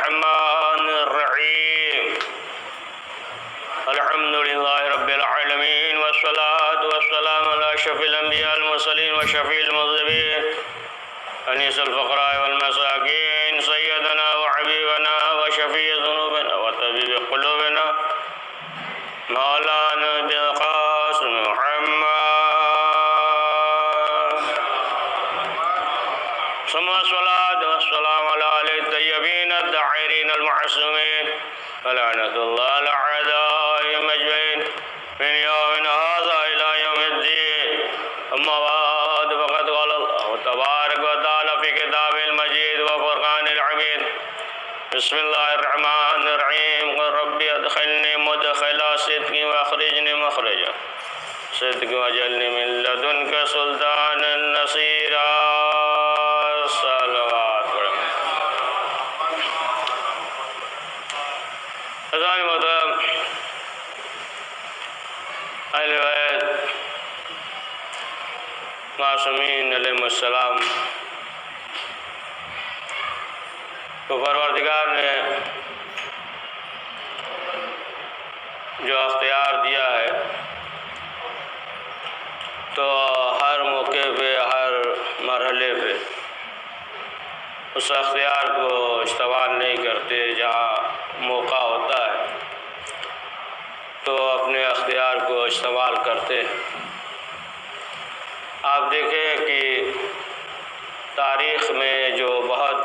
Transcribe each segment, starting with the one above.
الرحمن الرحيم الحمد لله رب العالمين والصلاة والسلام على أشرف الأنبياء المرسلين وشفيع المذنبين أنيس الفقراء والمساكين سيدنا وحبيبنا وشفيع ذنوبنا وطبيب قلوبنا مولانا بالقاسم محمد ثم الصلاة والسلام على آله الطيبين الطاهرين المعصومين ولعنة الله على أعدائهم أجمعين من يوم هذا إلى يوم الدين. أما بعد فقد قال الله تبارك وتعالى في كتابه المجيد وفرقان الحميد بسم الله الرحمن الرحيم قل ربي أدخلني مدخل صدق وأخرجني مخرج صدق واجعلني من لدنك سلطانا نصيرا. حضرات محترم اہل بیت معصومین علیہم السلام تو پروردگار نے جو اختیار دیا ہے تو ہر موقع پہ ہر مرحلے پہ اس اختیار کو استعمال نہیں کرتے. جہاں موقع ہوتا ہے تو اپنے اختیار کو استعمال کرتے ہیں. آپ دیکھیں کہ تاریخ میں جو بہت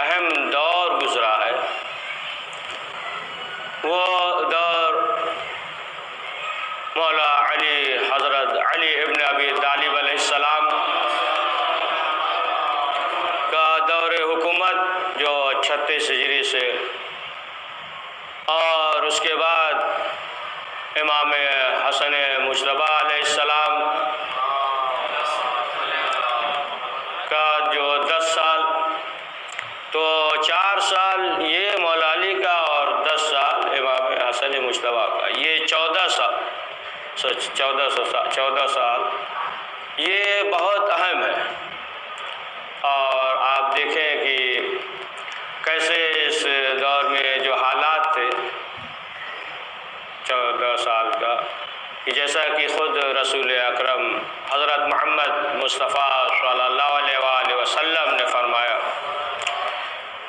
اہم دور گزرا ہے وہ دور مولا علی حضرت علی ابن ابی طالب علیہ السلام کا دور حکومت جو 36 ہجری سے اور اس کے بعد امام حسن مجتبیٰ علیہ السلام کا جو 10 سال تو 4 سال یہ مولا علی کا اور 10 سال امام حسن مجتبیٰ کا، یہ 14 سال یہ بہت اہم ہے. اور آپ دیکھیں کہ کیسے اس دور میں جو حالات تھے 14 سال کا، کہ جیسا کہ خود رسول اکرم حضرت محمد مصطفیٰ صلی اللہ علیہ وآلہ وسلم نے فرمایا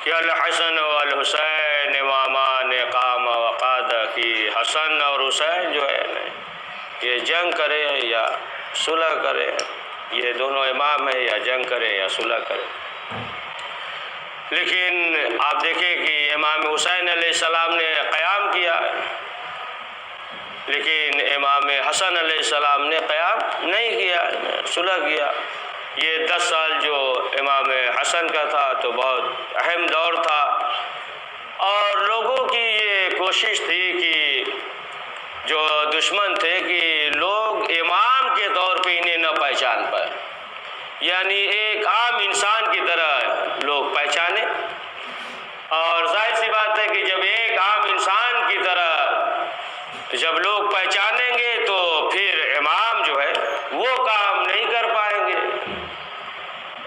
کہ الحسن والحسین امامان قام وقادہ، کہ حسن اور حسین جو ہے یہ جنگ کرے یا صلح کرے، یہ دونوں امام ہیں، یا جنگ کرے یا صلح کرے. لیکن آپ دیکھیں کہ امام حسین علیہ السلام نے قیام کیا لیکن امام حسن علیہ السلام نے قیام نہیں کیا، صلح کیا. یہ 10 سال جو امام حسن کا تھا تو بہت اہم دور تھا، اور لوگوں کی یہ کوشش تھی کہ جو دشمن تھے کہ لوگ امام کے طور پہ انہیں نہ پہچان پائے، یعنی ایک عام انسان کی طرح لوگ پہچانے. اور ظاہر سی بات ہے کہ جب ایک عام انسان کی طرح جب لوگ پہچانیں گے تو پھر امام جو ہے وہ کام نہیں کر پائیں گے.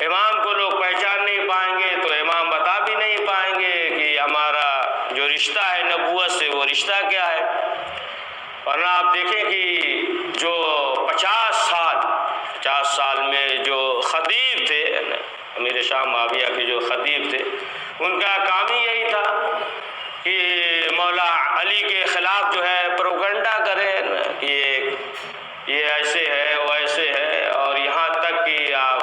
امام کو لوگ پہچان نہیں پائیں گے تو امام بتا بھی نہیں پائیں گے کہ ہمارا جو رشتہ ہے نبوت سے وہ رشتہ کیا ہے. ورنہ آپ دیکھیں کہ جو 50 سال میں جو خطیب تھے امیر شام معاویہ کے جو خطیب تھے، ان کا کام ہی یہی تھا کہ مولا علی کے خلاف جو ہے پروپیگنڈا کریں کہ یہ ایسے ہے وہ ایسے ہے. اور یہاں تک کہ آپ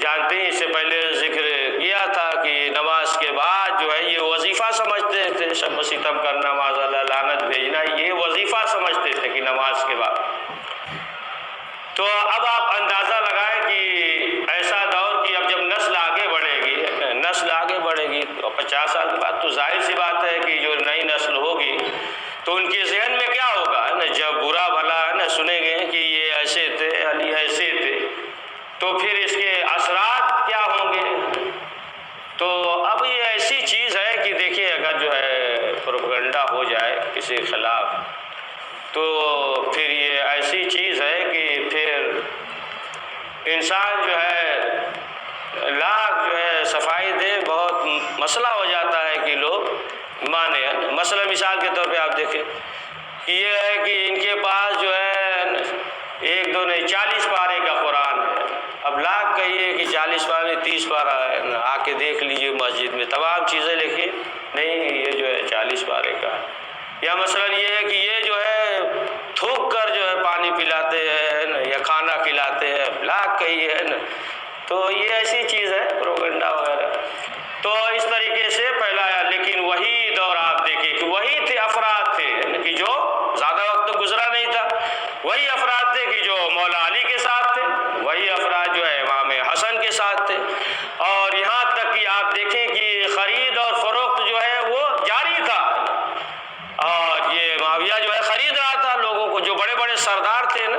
جانتے ہیں اس سے پہلے ذکر کیا تھا کہ نماز کے بعد جو ہے یہ وظیفہ سمجھتے تھے، شب و ستم کرنا، معاذ اللہ لعنت بھیجنا، یہ وظیفہ سمجھتے تھے کہ نماز کے بعد. تو اب آپ اندازہ لگائیں کہ ایسا دور کہ اب جب نسل آگے بڑھے گی تو 50 سال کے بعد تو ظاہر سی بات ہے کہ جو نئی نسل ہوگی تو ان کے ذہن میں کیا ہوگا جب برا بھلا سنیں گے کہ یہ ایسے تھے، علی ایسے تھے، تو پھر اس کے اثرات کیا ہوں گے. تو اب یہ ایسی چیز ہے کہ دیکھیے اگر جو ہے پروپیگنڈا ہو جائے کسی کے خلاف تو پھر یہ ایسی چیز ہے کہ پھر انسان جو ہے لاکھ جو ہے صفائی دے بہت مسئلہ ہو جائے. مانے. مثلا مثال کے طور پہ آپ دیکھیں کہ یہ ہے کہ ان کے پاس جو ہے 1 2 نہیں 40 پارے کا قرآن ہے. اب لاکھ کہیے کہ 40 پارے 30 پارہ ہے، آ کے دیکھ لیجئے مسجد میں تمام چیزیں لکھی، نہیں یہ جو ہے 40 پارے کا. یا مثلا یہ ہے کہ یہ جو ہے تھوک کر جو ہے پانی پلاتے ہیں یا کھانا کھلاتے ہیں، لاکھ کہیے ہے نا. تو یہ ایسی چیز ہے پروپیگنڈا وغیرہ. تو اس طریقے سے پہلا آیا. لیکن وہی دور آپ دیکھیں کہ وہی تھے افراد تھے کہ جو زیادہ وقت تو گزرا نہیں تھا، وہی افراد تھے کہ جو مولا علی کے ساتھ تھے، وہی افراد جو ہے امام حسن کے ساتھ تھے. اور یہاں تک کہ آپ دیکھیں کہ خرید اور فروخت جو ہے وہ جاری تھا. اور یہ معاویہ جو ہے خرید رہا تھا لوگوں کو، جو بڑے بڑے سردار تھے نا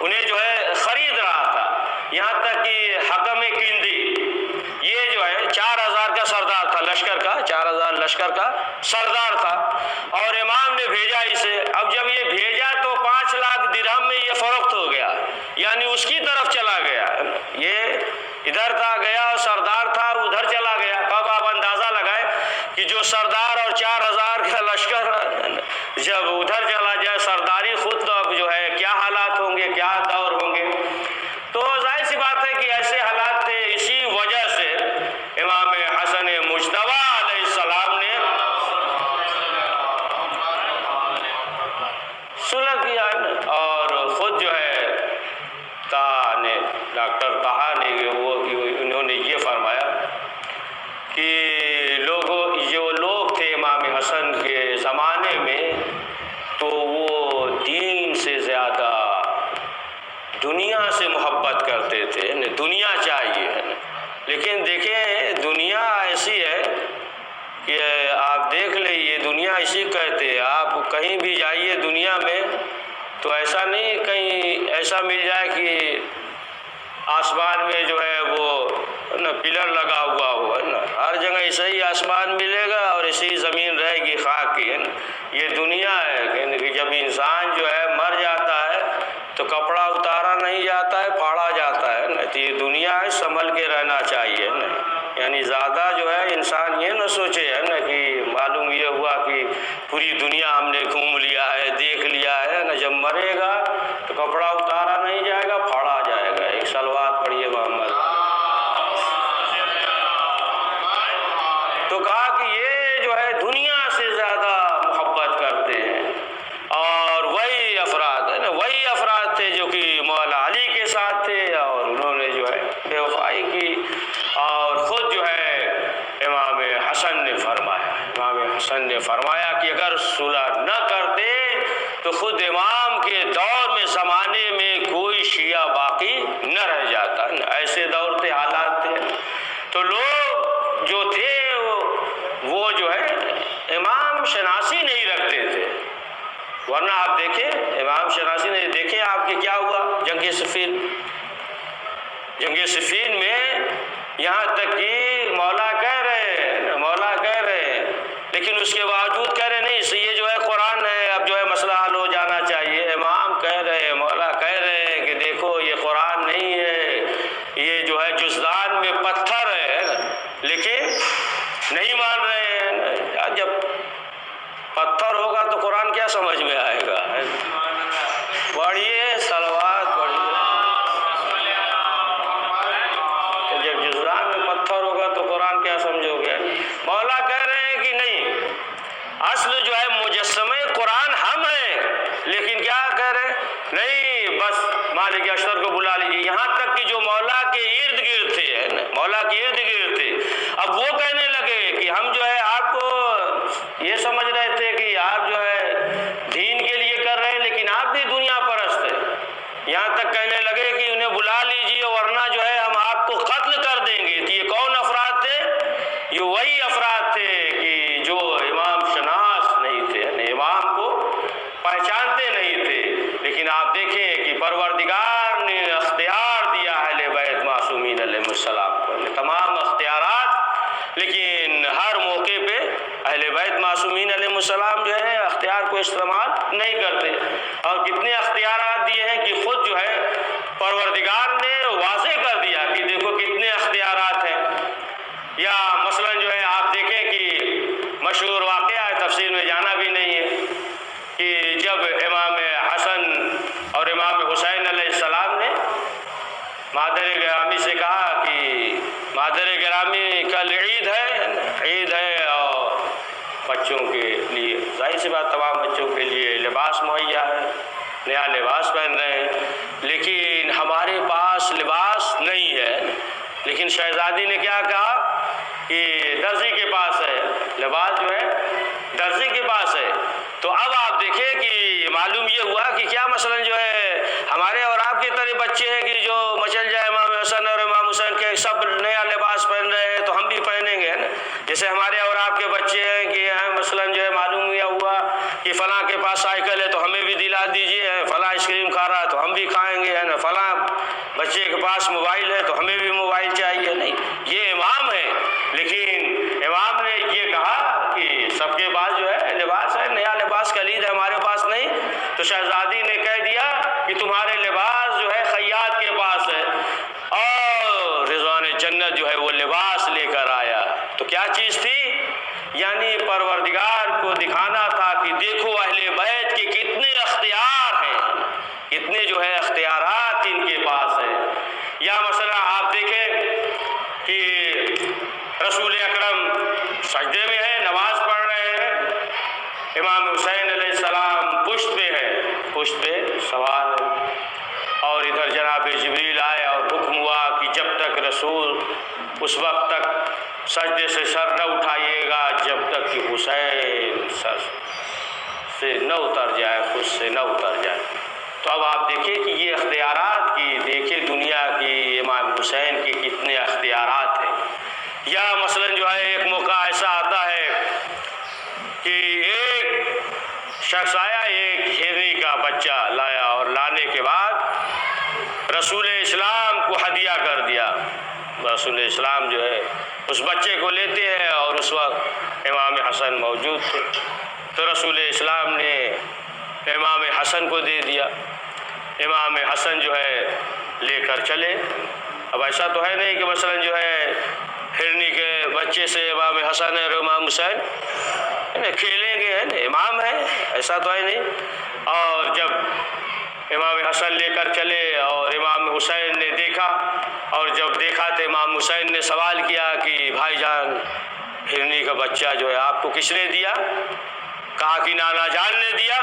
انہیں جو ہے خرید رہا تھا. یہاں تک کہ حکم کندی یہ جو ہے 4000 کا سردار تھا، لشکر کا 4000 لشکر کا سردار تھا، اور امام نے بھیجا اسے. اب جب یہ بھیجا تو 5 لاکھ درہم میں یہ فروخت ہو گیا، یعنی اس کی طرف چلا گیا. یہ ادھر تھا گیا اور سردار تھا ادھر چلا گیا. اب آپ اندازہ لگائیں کہ جو سردار اور 4000 کا لشکر جب ادھر چلا جائے سرداری خود، تو اب جو ہے کیا حالات ہوں گے، کیا دور ہوں گے. تو ظاہر سی بات ہے کہ ایسے حالات تھے. اسی وجہ سے امام حسن مجتبی علیہ السلام نے صلح کیا اور خود جو ہے ڈاکٹر طہا نے انہوں نے یہ فرمایا کہ جو لوگ تھے امام حسن کے زمانے میں تو وہ دین سے زیادہ دنیا سے محبت کرتے تھے. دنیا چاہیے ہے نا. لیکن دیکھیں دنیا ایسی ہے کہ آپ دیکھ لیں، یہ دنیا اسی کہتے ہیں. آپ کہیں بھی جائیے دنیا میں تو ایسا نہیں کہیں ایسا مل جائے کہ آسمان میں جو ہے وہ پلر لگا ہوا ہو ہے نا. ہر جگہ ایسے ہی آسمان ملے گا اور ایسی زمین رہے گی خاک کی ہے نا. یہ دنیا ہے کہ جب انسان جو ہے مر جاتا ہے تو کپڑا اتارا نہیں جاتا ہے، پھاڑا جاتا ہے نا. تو یہ دنیا ہے، سنبھل کے رہنا چاہیے نا. یعنی زیادہ جو ہے انسان یہ نہ سوچے ہے نا کہ معلوم یہ ہوا کہ پوری دنیا ہم نے گھوم لیا ہے، دیکھ لیا ہے نا. جب مرے گا تو کپڑا اتارا نہیں جائے گا، پھاڑا جائے گا. ایک صلوات پڑھیے محمد. تو کہا کہ یہ جو ہے دنیا سے زیادہ محبت کرتے ہیں. اور وہی افراد ہے نا، وہی افراد تھے جو کہ مولا علی کے ساتھ تھے، اور انہوں نے جو ہے بے وفائی کی. اور خود جو ہے امام حسن نے فرمایا کہ اگر صلح نہ کرتے تو خود امام کے دور میں زمانے میں کوئی شیعہ باقی نہ رہ جاتا. ایسے دور تھے، حالات تھے. تو لوگ جو تھے وہ جو ہے امام شناسی نہیں رکھتے تھے. ورنہ آپ دیکھیں امام شناسی نے دیکھیں آپ کے کیا ہوا جنگ صفین میں. یہاں تک کہ مولا کہہ رہے ہیں لیکن اس کے باوجود کہہ رہے نہیں یہ جو ہے قرآن ہے، اب جو ہے مسئلہ حل ہو جانا چاہیے. امام کہہ رہے ہیں، مولا کہہ رہے ہیں کہ دیکھو یہ قرآن نہیں ہے، یہ جو ہے جزدان میں پتھر ہے، لیکن نہیں مان رہے ہیں. جب پتھر ہوگا تو قرآن کیا سمجھ میں آئے گا. پڑھیے صلوات پڑھیے. جب جزدان میں پتھر ہوگا تو قرآن کیا سمجھو گے. مولا کہہ رہے ہیں کہ نہیں، اصل جو ہے مجسمہ قرآن ہم ہیں، لیکن کیا کہہ رہے ہیں نہیں بس مالک اشتر کو بلا لیجیے. یہاں تک کہ جو مولا کے ارد گرد تھے اب وہ کہنے لگے کہ ہم جو ہے آپ کو یہ سمجھ رہے تھے کہ آپ جو ہے دین کے لیے کر رہے ہیں، لیکن آپ بھی دنیا پرست ہیں. یہاں تک کہنے لگے کہ انہیں بلا لیجیے ورنہ جو ہے ہم آپ کو قتل کر دیں گے. تو یہ کون افراد تھے؟ یہ وہی افراد تھے کہ جو امام شناس نہیں تھے، امام کو پہچانتے نہیں تھے. لیکن آپ دیکھیں کہ پروردگار نے اختیار دیا اہل بیت معصومین علیہ السلام کو، تمام اختیارات. لیکن ہر موقع پہ اہل بیت معصومین علیہ السلام جو ہے اختیار کو استعمال نہیں کرتے. اور کتنے اختیارات دیے ہیں کہ خود جو ہے پروردگار نے واضح کر دیا کہ دیکھو کتنے اختیارات ہیں. یا مثلا جو ہے آپ دیکھیں کہ مشہور واقعہ بچوں کے لیے ظاہر سی بات تمام بچوں کے لیے لباس مہیا ہے، نیا لباس پہن رہے ہیں، لیکن ہمارے پاس لباس نہیں ہے۔ لیکن شہزادی نے کیا کہا کہ درزی کے پاس ہے، لباس جو ہے درزی کے پاس ہے۔ تو اب آپ دیکھیں کہ معلوم یہ ہوا کہ کیا مثلا جو ہے ہمارے اور آپ کی طرح بچے ہیں کہ جو مچل جائے امام حسن اور امام حسین کے سب نیا لباس پہن رہے ہیں تو ہم بھی پہنیں گے نا۔ جیسے ہمارے اور آپ کے بچے ہیں کہ مثلا جو ہے معلوم یہ ہوا کہ فلاں کے پاس سائیکل ہے تو ہمیں بھی دلا دیجیے، فلاں آئس کریم کھا رہا ہے تو ہم بھی کھائیں گے، ہے نا، فلاں بچے کے پاس موبائل ہے تو ہمیں بھی موبائل چاہیے۔ نہیں، یہ امام ہے، لیکن امام نے یہ کہا کہ سب کے پاس جو ہے لباس ہے، نیا لباس خرید ہے، ہمارے پاس نہیں۔ تو شہزادی نے کہہ دیا کہ تمہارے لباس جو ہے خیاط کے پاس ہے، اور رضوان جنت جو ہے وہ لباس لے کر آیا۔ تو کیا چیز تھی؟ یعنی پروردگار کو دکھانا تھا کہ دیکھو اہل بیت کے کتنے اختیار ہیں، کتنے جو ہے اختیارات ان کے پاس ہیں۔ یا مثلا آپ دیکھیں کہ رسول اکرم سجدے میں ہے، نماز پڑھ رہے ہیں، امام حسین علیہ السلام پشت پہ ہے، پشت پہ سوار ہے، اور ادھر جناب جبریل آئے اور حکم ہوا کہ جب تک رسول اس وقت تک سجدے سے سر نہ اٹھائیے گا جب تک کہ حسین سر سے نہ اتر جائے، خود سے نہ اتر جائے۔ تو اب آپ دیکھیں کہ یہ اختیارات کی، دیکھیں دنیا کی امام حسین کے کتنے اختیارات ہیں۔ یا مثلا جو ہے ایک موقع ایسا آتا ہے کہ ایک شخص آیا، ایک ہرنی کا بچہ لایا، اور لانے کے بعد رسول اسلام کو ہدیہ کر دیا۔ رسول اسلام جو ہے اس بچے کو لیتے ہیں، اور اس وقت امام حسن موجود تھے، تو رسول اسلام نے امام حسن کو دے دیا۔ امام حسن جو ہے لے کر چلے۔ اب ایسا تو ہے نہیں کہ مثلا جو ہے ہرنی کے بچے سے امام حسن اور امام حسین کھیلیں گے، ہے نا، امام ہے، ایسا تو ہے نہیں۔ اور جب امام حسن لے کر چلے اور امام حسین نے دیکھا، اور جب دیکھا تو امام حسین نے سوال کیا کہ بھائی جان ہرنی کا بچہ جو ہے آپ کو کس نے دیا؟ کہا کہ نانا جان نے دیا۔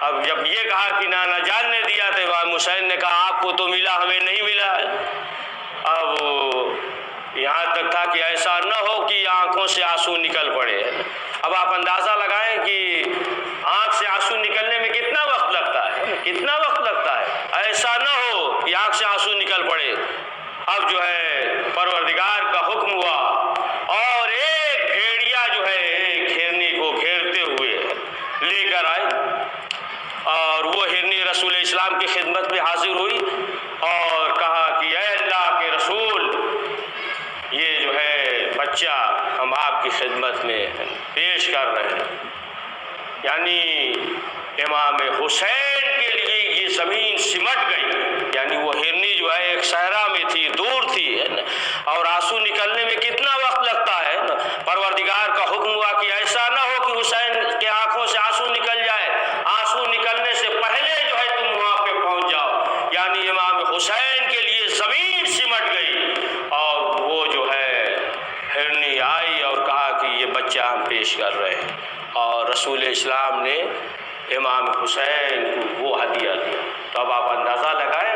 اب جب یہ کہا کہ نانا جان نے دیا تو امام حسین نے کہا آپ کو تو ملا، ہمیں نہیں ملا۔ اب یہاں تک تھا کہ ایسا نہ ہو کہ آنکھوں سے آنسو نکل پڑے۔ اب آپ اندازہ لگائیں کہ آنکھ سے آنسو نکلنے میں کتنا وقت لگتا ہے، کتنا وقت لگتا ہے۔ ایسا نہ ہو کہ آنکھ سے آنسو نکل پڑے۔ اب جو ہے پروردگار کا حکم ہوا، اور ایک بھیڑیا جو ہے ایک ہرنی کو گھیرتے ہوئے لے کر آئی، اور وہ ہرنی رسول اسلام کی خدمت میں حاضر ہوئی اور کہا کہ اے اللہ کے رسول، یہ جو ہے بچہ ہم آپ کی خدمت میں پیش کر رہے ہیں۔ یعنی امام حسین کے لیے یہ زمین سمٹ گئی۔ یعنی وہ ہرنی جو ہے ایک صحرا میں تھی، دور تھی، اور آنسو نکلنے میں کتنا وقت لگتا ہے۔ پروردگار کا حکم ہوا کہ ایسا نہ ہو کہ حسین کے آنکھوں سے آنسو نکل جائے، آنسو نکلنے سے پہلے جو ہے تم وہاں پہ پہنچ جاؤ۔ یعنی امام حسین کے لیے زمین سمٹ گئی، اور وہ جو ہے ہرنی آئی اور کہا کہ یہ بچہ ہم پیش کر رہے ہیں، اور رسول اسلام نے امام حسین کو وہ ہدیہ دیا۔ تو اب آپ اندازہ لگائیں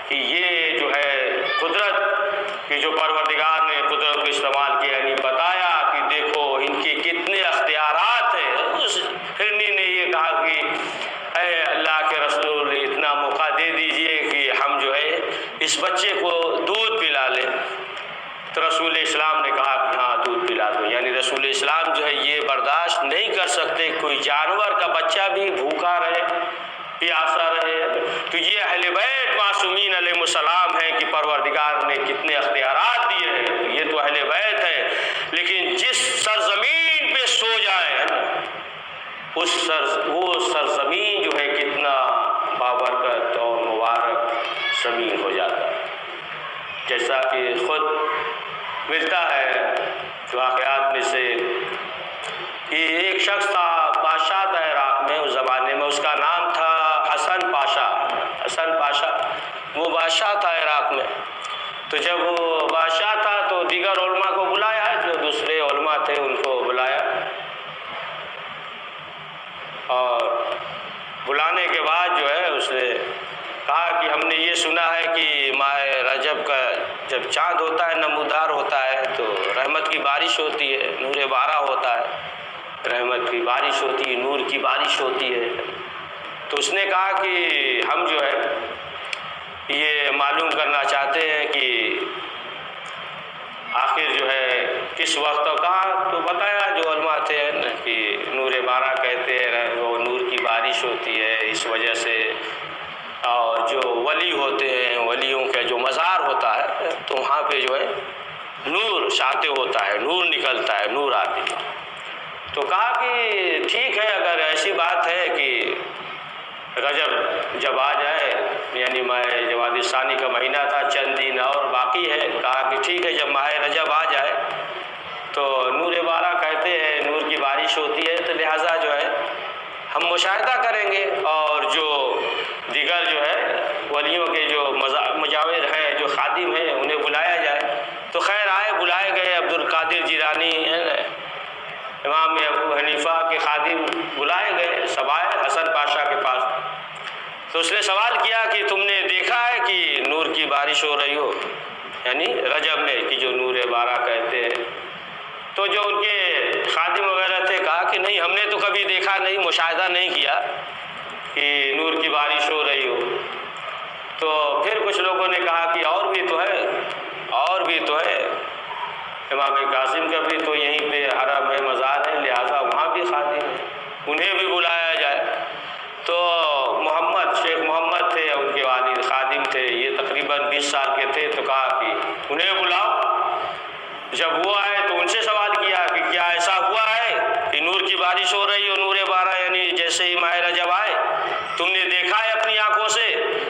کہ یہ جو ہے قدرت کہ جو پروردگار نے قدرت کو استعمال کیا، یعنی بتایا کہ دیکھو ان کے کتنے اختیارات ہیں۔ اس ہرنی نے یہ کہا کہ اے اللہ کے رسول، اتنا موقع دے دیجئے کہ ہم جو ہے اس بچے کو دودھ پلا لیں۔ تو رسول اسلام نے کہا کہ ہاں دودھ پلا دو۔ یعنی رسول اسلام جو ہے یہ برداشت نہیں کر سکتے کوئی جانور کا بچہ بھی بھوکا رہے، پیاسا رہے۔ تو یہ اہل بیت معصومین علیہ السلام ہیں کہ پروردگار نے کتنے اختیارات دیے ہیں۔ یہ تو اہل بیت ہے، لیکن جس سرزمین پہ سو جائے وہ سرزمین جو ہے کتنا بابرکت اور مبارک زمین ہو جاتا ہے۔ جیسا کہ خود ملتا ہے واقعات میں سے کہ ایک شخص تھا، بادشاہ تھا عراق میں اس زمانے میں، اس کا نام تھا حسن پاشا۔ حسن پاشا وہ بادشاہ تھا عراق میں۔ تو جب وہ بادشاہ تھا تو دیگر علماء کو بلایا، جو دوسرے علماء تھے ان کو بلایا، بلانے کے بعد جو ہے اس نے کہا کہ ہم نے یہ سنا ہے کہ ماہ رجب کا جب چاند ہوتا ہے نمودار ہوتا ہے تو رحمت کی بارش ہوتی ہے، نور بارہ ہوتا ہے، رحمت کی بارش ہوتی ہے، نور کی بارش ہوتی ہے۔ تو اس نے کہا کہ ہم جو ہے یہ معلوم کرنا چاہتے ہیں کہ آخر جو ہے کس وقت کا، تو بتایا جو علماء تھے کہ نور بارہ کہتے ہیں وہ نور کی بارش ہوتی ہے اس وجہ سے، اور جو ولی ہوتے ہیں ولیوں کا جو مزار ہوتا ہے تو وہاں پہ جو ہے نور ساطع ہوتا ہے، نور نکلتا ہے، نور آتی ہے۔ تو کہا کہ ٹھیک ہے اگر ایسی بات ہے کہ رجب جب آ جائے، یعنی ماہ جمادی ثانی کا مہینہ تھا، چند دن اور باقی ہے، کہا کہ ٹھیک ہے جب ماہ رجب آ جائے تو نور بارہ کہتے ہیں نور کی بارش ہوتی ہے، تو لہٰذا جو ہے ہم مشاہدہ کریں گے اور جو دیگر جو ہے ولیوں کے جو مجاور ہیں جو خادم ہیں انہیں بلایا جائے۔ تو خیر آئے، بلائے گئے، عبد القادر جیلانی امام ابو حنیفہ کے خادم بلائے گئے، سب آئے حسن پاشا کے پاس۔ تو اس نے سوال کیا کہ تم نے دیکھا ہے کہ نور کی بارش ہو رہی ہو، یعنی رجب میں کہ جو نور بارہ کہتے ہیں؟ تو جو ان کے خادم وغیرہ تھے کہا کہ نہیں ہم نے تو کبھی دیکھا نہیں، مشاہدہ نہیں کیا کہ نور کی بارش ہو رہی ہو۔ تو پھر کچھ لوگوں نے کہا کہ اور بھی تو ہے، اور بھی تو ہے، امام قاسم کا بھی تو یہیں پہ حرم ہے، مزار ہے، لہٰذا وہاں بھی خادم ہے، انہیں بھی بلایا جائے۔ تو محمد شیخ محمد تھے ان کے والد، خادم تھے، یہ تقریباً 20 سال کے تھے، تو کہا کہ انہیں بلاؤ۔ جب وہ آئے تو ان سے سوال کیا کہ کیا ایسا ہوا ہے کہ نور کی بارش ہو رہی ہو، نور بارہ یعنی جیسے ہی ماہ رجب آئے تم نے دیکھا ہے اپنی آنکھوں سے؟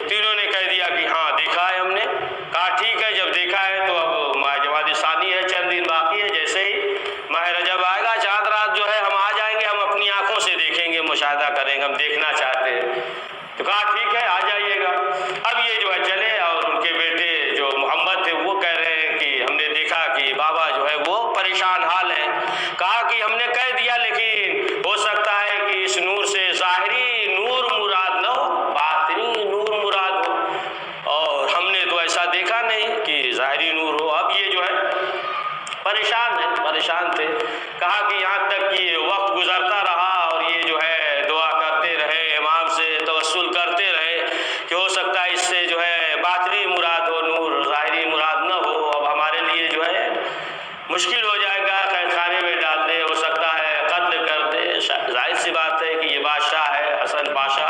تینوں نے کہہ دیا کہ ہاں دیکھا ہے ہم نے۔ کہا ٹھیک ہے جب دیکھا ہے تو اب ماہ جمادی ثانی ہے، چند دن باقی ہے، جیسے ہی ماہ رجب آئے گا چاند رات جو ہے ہم آ جائیں گے، ہم اپنی آنکھوں سے دیکھیں گے، مشاہدہ کریں گے، ہم دیکھنا چاہتے ہیں۔ تو کہا ٹھیک ہے آ جائیے گا۔ اب یہ جو ہے چلے اور ان کے بیٹے جو محمد تھے وہ کہہ رہے ہیں کہ ہم نے دیکھا کہ بابا جو ہے وہ پریشان حال ہیں۔ کہا کہ ہم نے کہہ دیا لیکن ہو سکتا ہے کہ اس نور سے ظاہری نور مراد نہ ہو، باطنی نور مراد ہو، اور ہم نے تو ایسا دیکھا نہیں کہ ظاہری نور ہو۔ اب یہ جو ہے پریشان تھے۔ کہا کہ یہاں تک کہ وقت گزرتا رہا اور یہ جو ہے دعا کرتے رہے، امام سے توسل کرتے رہے کہ ہو سکتا ہے اس سے جو ہے باطنی مراد ہو، نور ظاہری مراد نہ ہو، اب ہمارے لیے جو ہے مشکل ہو جائے گا، قید خانے میں ڈال دے، ہو سکتا ہے قتل کر دے۔ ظاہر سی بات ہے کہ یہ بادشاہ ہے حسن پاشا۔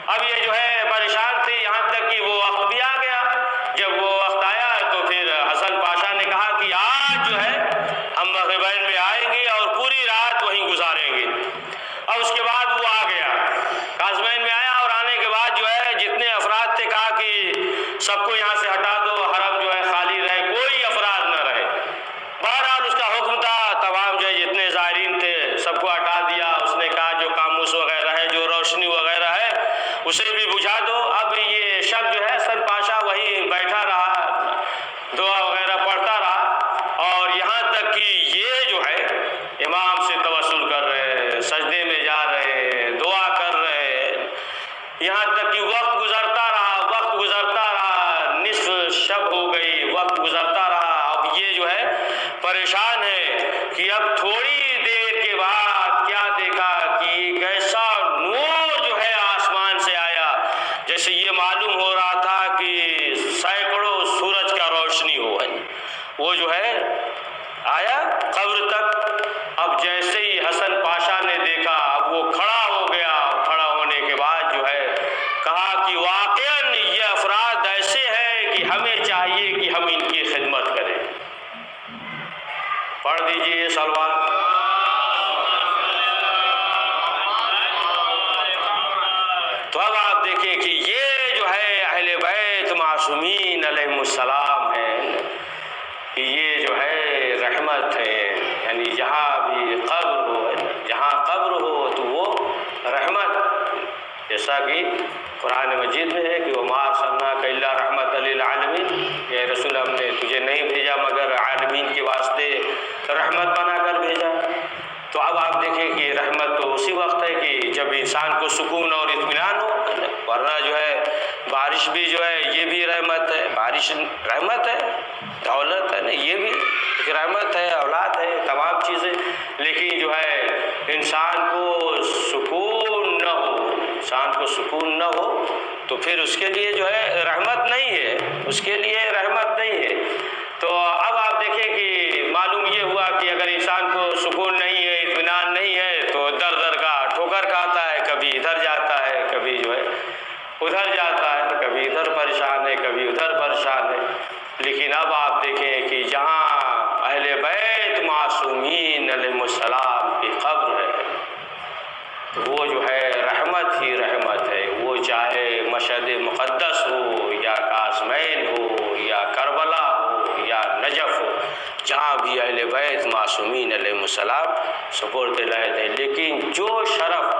اب یہ جو ہے پریشان تھے، یہاں تک کہ وہ وقت بھی آ گیا۔ جب وہ وقت آیا تو پھر حسن پاشا نے کہا کہ آج جو ہے ہم مغربین میں آئیں گے اور پوری رات وہیں گزاریں گے۔ اور اس کے بعد وہ آ گیا، قازمین میں آیا، اور آنے کے بعد جو ہے جتنے افراد تھے کہا کہ سب کو یہاں سے ہٹا دو، حرم جو ہے خالی رہے، کوئی افراد نہ رہے۔ بہرحال اس کا حکم تھا، تمام جو جتنے زائرین تھے سب کو ہٹا دیا۔ اس نے کہا جو قاموس وغیرہ ہے، جو روشنی وغیرہ ہے اسے بھی بجھا دو۔ اب یہ شخص جو ہے حسن پاشا وہیں بیٹھا رہا، دعا وغیرہ پڑھتا رہا، اور یہاں تک کہ یہ جو ہے امام سے توسل کر رہے، سجدے میں جا رہے، دعا کر رہے، یہاں تک کہ وقت گزرتا رہا، نصف شب ہو گئی، وقت گزرتا رہا۔ اب یہ جو ہے پریشان ہے کہ اب تھوڑی دیر کے بعد کیا دیکھا کہ ایک ایسا نور جو ہے آسمان سے آیا، جیسے یہ معلوم ہو رہا تھا کہ سینکڑوں سورج کا روشنی ہو۔ وہ جو ہے آیا قبر تک۔ اب جیسے ہی حسن پاشا نے دیکھا اب وہ کھڑا ہو گیا، کھڑا ہونے کے بعد جو ہے کہا کہ واقعاً یہ افراد ایسے ہیں کہ ہمیں چاہیے کہ ہم ان کی خدمت کریں۔ پڑھ دیجئے صلوات۔ تو اب آپ دیکھیں کہ یہ جو ہے اہل بیت معصومین علیہم السلام ہیں، کہ یہ جو ہے رحمت ہے، یعنی جہاں بھی قبر ہو تو وہ رحمت، جیسا کہ قرآن مجید میں ہے کہ وَمَا أَرْسَلْنَاكَ إِلَّا رَحْمَةً لِّلْعَالَمِينَ، یہ رسول ہم نے تجھے نہیں بھیجا مگر عالمین کے واسطے رحمت بنا کر بھیجا۔ تو اب آپ دیکھیں کہ رحمت تو اسی وقت ہے کہ جب انسان کو سکون اور اطمینان ہو، ورنہ جو ہے بارش بھی جو ہے یہ بھی رحمت ہے، بارش رحمت ہے، دولت ہے نا یہ بھی ایک رحمت ہے، اولاد ہے، تمام چیزیں، لیکن جو ہے انسان کو سکون نہ ہو، انسان کو سکون نہ ہو تو پھر اس کے لیے جو ہے رحمت نہیں ہے، اس کے لیے رحمت نہیں ہے۔ تو اب آپ دیکھیں کہ معلوم یہ ہوا کہ اگر انسان کو سکون نہیں ہے، اطمینان نہیں ہے تو در در کا ٹھوکر کھاتا ہے، کبھی ادھر جاتا ہے، کبھی جو ہے ادھر جاتا ہے، کبھی ادھر پریشان ہے، کبھی ادھر پریشان ہے۔ لیکن اب آپ دیکھیں کہ جہاں اہل بیت معصومین علیہ السلام کی قبر ہے وہ جو ہے رحمت ہی رحمت ہے، وہ چاہے مشہد مقدس ہو یا قاسمین ہو یا کربلا ہو یا نجف ہو، جہاں بھی اہل بیت معصومین علیہ السلام سپرد لائق ہیں۔ لیکن جو شرف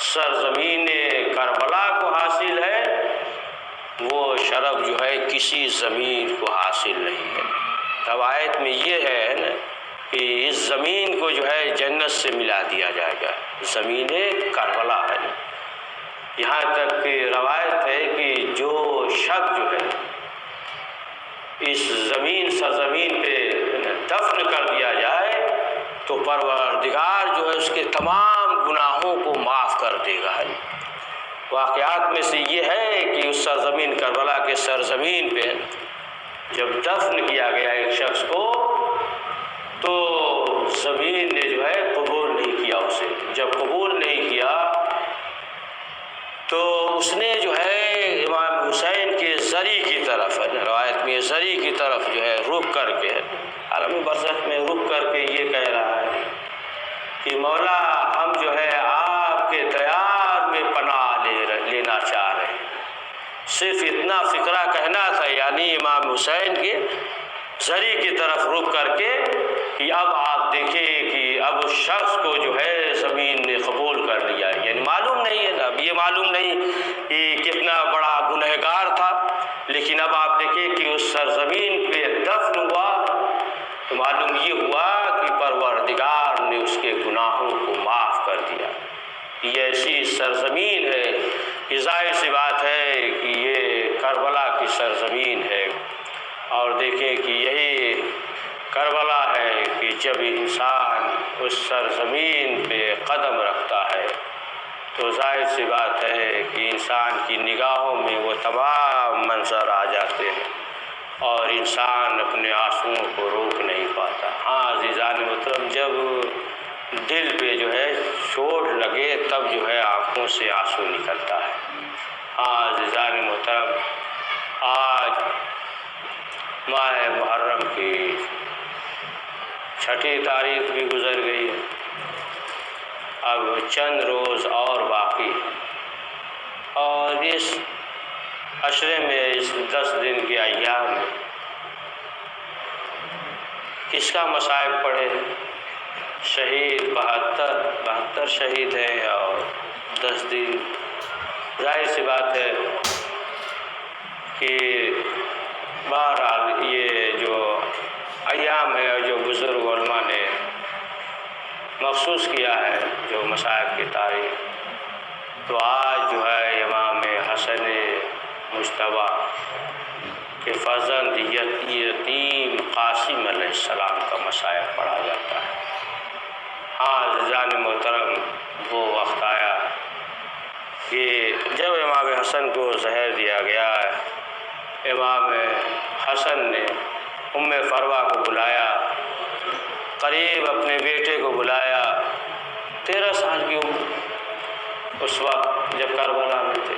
سرزمین کربلا کو حاصل ہے وہ شرف جو ہے کسی زمین کو حاصل نہیں ہے۔ روایت میں یہ ہے نا کہ اس زمین کو جو ہے جنت سے ملا دیا جائے گا، زمین کربلا ہے۔ یہاں تک کہ روایت ہے کہ جو شخص جو ہے اس سرزمین پہ دفن کر دیا جائے تو پروردگار جو ہے اس کے تمام گناہوں کو معاف کر دے گا۔ واقعات میں سے یہ ہے کہ اس سرزمین کربلا کے سرزمین پہ جب دفن کیا گیا ایک شخص کو تو زمین نے جو ہے قبول نہیں کیا اسے۔ جب قبول نہیں کیا تو اس نے جو ہے امام حسین کے زری کی طرف روایت میں زری کی طرف جو ہے رخ کر کے عالم برزخ میں رخ کر کے یہ کہہ رہا ہے کہ مولا ہم جو ہے آپ کے دیار میں پناہ لینا چاہ رہے ہیں۔ صرف اتنا فقرہ کہنا تھا، یعنی امام حسین کے زری کی طرف رخ کر کے کہ اب آپ دیکھیں کہ اب اس شخص کو جو ہے زمین نے قبول کر لیا ہے، یعنی معلوم نہیں ہے نا، اب یہ معلوم نہیں کہ کتنا بڑا گنہگار تھا، لیکن اب آپ دیکھیں کہ اس سرزمین پہ دفن ہوا تو معلوم یہ ہوا کہ پروردگار نے اس کے گناہوں کو معاف کر دیا۔ یہ ایسی سرزمین ہے کہ ظاہر سی بات ہے کہ یہ کربلا کی سرزمین ہے، اور دیکھیں کہ یہی کربلا ہے کہ جب انسان اس سرزمین پہ قدم رکھتا ہے تو ظاہر سی بات ہے کہ انسان کی نگاہوں میں وہ تمام منظر آ جاتے ہیں اور انسان اپنے آنسوؤں کو روک نہیں پاتا۔ ہاں عزیزان محترم، جب دل پہ جو ہے چوٹ لگے تب جو ہے آنکھوں سے آنسو نکلتا ہے۔ ہاں عزیزان محترم، آج ماہ محرم کی 6 تاریخ بھی گزر گئی ہے، اب چند روز اور باقی، اور اس عشرے میں اس 10 دن کے ایام میں کس کا مصائب پڑے؟ شہید 72 شہید ہیں اور 10 دن، ظاہر سی بات ہے کہ بہرحال یہ جو ایام ہے اور جو بزرگ علماء نے مخصوص کیا ہے جو مصائب کی تاریخ، تو آج جو ہے امام حسن مجتبیٰ کے فرزند یتیم قاسم علیہ السلام کا مصائب پڑھا جاتا ہے۔ ہاں عزیزان محترم، وہ وقت آیا کہ جب امام حسن کو زہر دیا گیا ہے، امام حسن نے ام فروہ کو بلایا، قریب اپنے بیٹے کو بلایا، 13 سال کی عمر اس وقت جب کربلا میں تھے،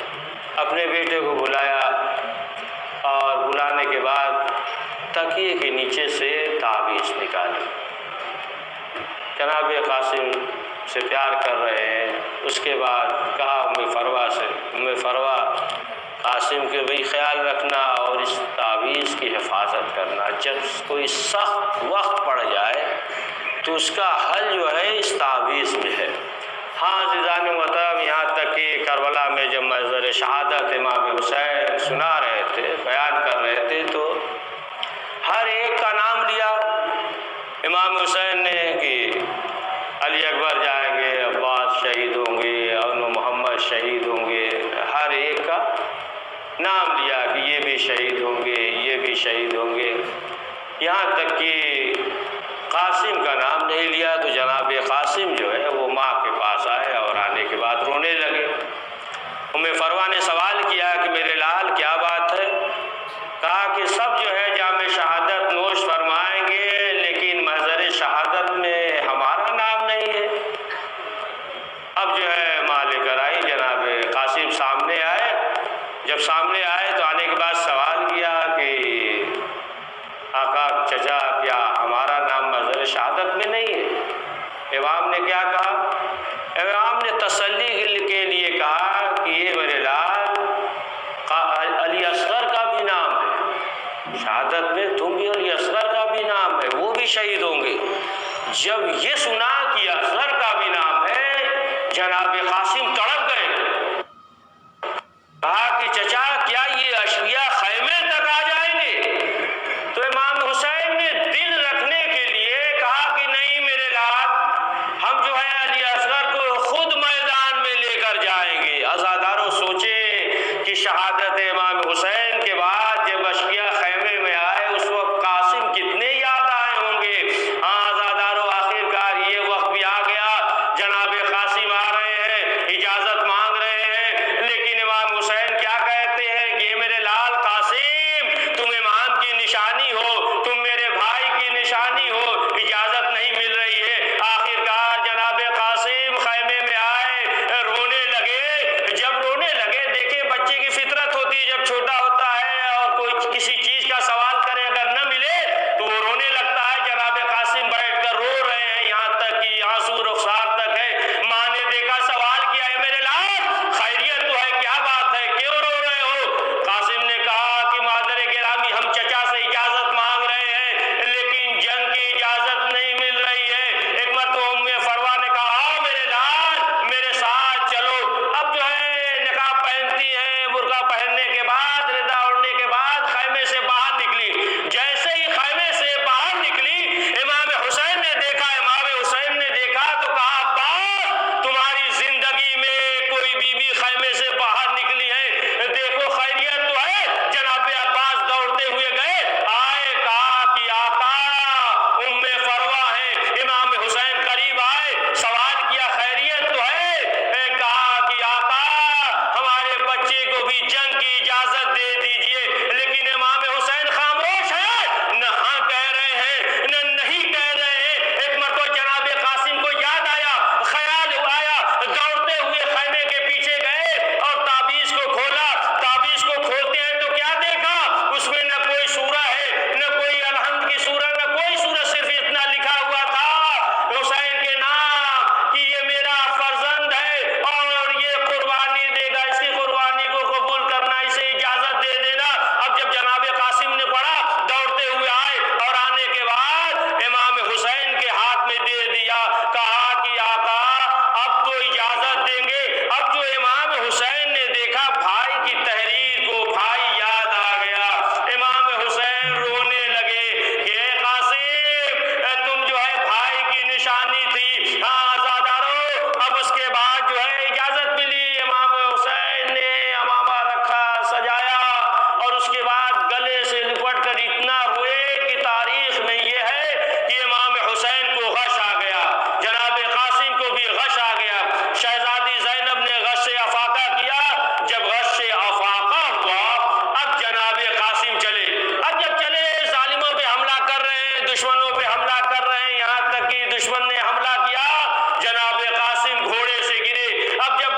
اپنے بیٹے کو بلایا اور بلانے کے بعد تکیے کے نیچے سے تعویذ نکالی۔ جناب قاسم سے پیار کر رہے ہیں، اس کے بعد کہا ام فروہ سے، ام فروہ قاسم کے بھئی خیال رکھنا اور اس تعویذ کی حفاظت کرنا، جب کوئی سخت وقت پڑ جائے تو اس کا حل جو ہے اس تعویذ میں ہے۔ ہاں عزیزان محترم، یہاں تک کہ کربلا میں جب منظر شہادت امام حسین سنا رہے تھے، بیان کر رہے تھے، تو ہر ایک کا نام لیا امام حسین نے کہ علی اکبر جائیں گے، عباس شہید ہوں گے، محمد شہید ہوں گے، ہر ایک کا نام لیا کہ یہ بھی شہید ہوں گے، یہ بھی شہید ہوں گے، یہاں تک کہ قاسم کا نام نہیں لیا تو جناب قاسم جو ہے وہ ماں کے پاس آئے اور آنے کے بعد رونے لگے۔ فروا نے سوال کیا کہ میرے لال کیا بات ہے؟ کہا کہ سب جو ہے جام شہادت نوش فرمائیں گے لیکن محضر شہادت میں ہمارا نام نہیں ہے۔ اب جو ہے ماں لے کر آئی، جناب قاسم سامنے آئے، جب سامنے آئے تو آنے کے بعد سوال کیا کہ آقا چچا کیا ہمارا نام محضر شہادت میں نہیں ہے؟ امام نے کیا کہا؟ امام نے تسلی کے لیے کہا کہ یہ میرے لال علی اصغر کا بھی نام ہے، شہادت میں تم بھی علی اصغر کا بھی نام ہے، وہ بھی شہید ہوں گے۔ جب یہ سنا کہ اصغر کا بھی نام ہے، جناب قاسم تڑپ گئے، کہا کہ چچا کیا یہ اشقیاء خیمے تک آ جائیں گے؟ تو امام حسین نے دل رکھنے کے لیے کہا کہ نہیں میرے لال، ہم جو ہے علی اصغر کو خود میدان میں لے کر جائیں گے۔ عزاداروں سوچے کہ شہادت امام حسین کے بعد جب اشقیاء خیمے میں آئے اس وقت قاسم کتنے یاد آئے ہوں گے۔ ہاں عزاداروں آخرکار یہ وقت بھی آ گیا، جناب قاسم آ رہے ہیں، اجازت مانگ رہے ہیں، لیکن امام حسین کیا کہتے ہیں کہ میرے لال قاسم تم امام کی نشانی ہو، تم میرے بھائی کی نشانی ہو، اجازت نہیں مل رہی ہے۔ آخرکار جناب قاسم خیمے میں آئے، رونے لگے۔ جب رونے لگے، دیکھیں بچے کی فطرت ہوتی ہے، جب چھوٹا ہوتا ہے اور کوئی کسی چیز کا سوال کرے اگر نہ ملے تو وہ رونے لگتا ہے۔ جناب قاسم بیٹھ کر رو رہے ہیں، یہاں تک کہ آنسو رخسار تک ہے۔ ماں نے دیکھا، سوال کیا ہے میرے لال خیریت تو ہے، کیا بات ہے، کیوں رو رہے ہو؟ قاسم نے کہا کہ مادر گرامی ہم چچا سے اجازت مانگ رہے ہیں لیکن جنگ کی اجازت نہیں مل رہی ہے۔ ایک مرتبہ ام فروا نے کہا آؤ میرے لال میرے ساتھ چلو۔ اب جو ہے نقاب پہنتی ہے، برقع پہننے کے بعد، ردا اڑنے کے بعد خیمے سے باہر نکلی۔ جیسے ہی خیمے سے باہر نکلی، امام حسین نے دیکھا، امام حسین نے دیکھا تو کہا ابا تمہاری زندگی میں کوئی بی بی خیمے سے باہر نکلی ہے، دیکھو خیریت تو ہے؟ جناب عباس دوڑتے ہوئے گئے، آئے، کہا کہ آقا ام فروا ہے۔ امام حسین قریب آئے، سوال کیا خیریت تو ہے؟ کہا کہ آقا ہمارے بچے کو بھی جنگ کی اجازت دے دیجئے، لیکن امام حسین خاموش ہے، نہ ہاں کہہ رہے ہیں نہ نہیں کہہ رہے ہیں۔ ایک مرتبہ جناب قاسم کو یاد آیا، خیال آیا، دوڑتے ہوئے خیمے کے پیچھے گئے اور تعویذ کو کھولا۔ تعویذ کو کھولتے ہیں تو کیا دیکھا؟ اس میں نہ کوئی سورہ ہے، نہ کوئی الحمد کی سورہ، نہ کوئی سورہ، صرف اتنا لکھا ہوا تھا حسین کے نام کہ یہ میرا فرزند ہے اور یہ قربانی دے گا، اس کی قربانی کو قبول کرنا، اسے اجازت دے دینا۔ اب جب جناب قاسم نے پڑھا، دوڑتے ہوئے آئے اور آنے کے بعد امام حسین کے ہاتھ میں دے دیا، کہا کہ آقا اب تو اجازت دیں گے۔ اب جو امام حسین نے دیکھا بھائی کی تحریر کو، بھائی یاد آ گیا، امام حسین رونے لگے کہ اے قاسم تم جو ہے بھائی کی نشانی تھی۔ ہاں عزاداروں اب اس کے بعد جو ہے اجازت ملی، امام حسین نے امامہ رکھا، سجایا اور اس کے بعد گلے سے لپٹ کر اتنا روئے کہ تاریخ میں یہ ہے کہ امام حسین کو غش آ گیا، جناب قاسم کو بھی غش آ گیا۔ شہزادی زینب نے غش افاقہ کیا، جب غش افاقہ ہوا اب جناب قاسم چلے۔ اب جب چلے ظالموں پہ حملہ کر رہے ہیں، دشمنوں پہ حملہ کر رہے ہیں، یہاں تک کہ دشمن نے حملہ کیا، جناب قاسم گھوڑے سے گرے۔ اب جب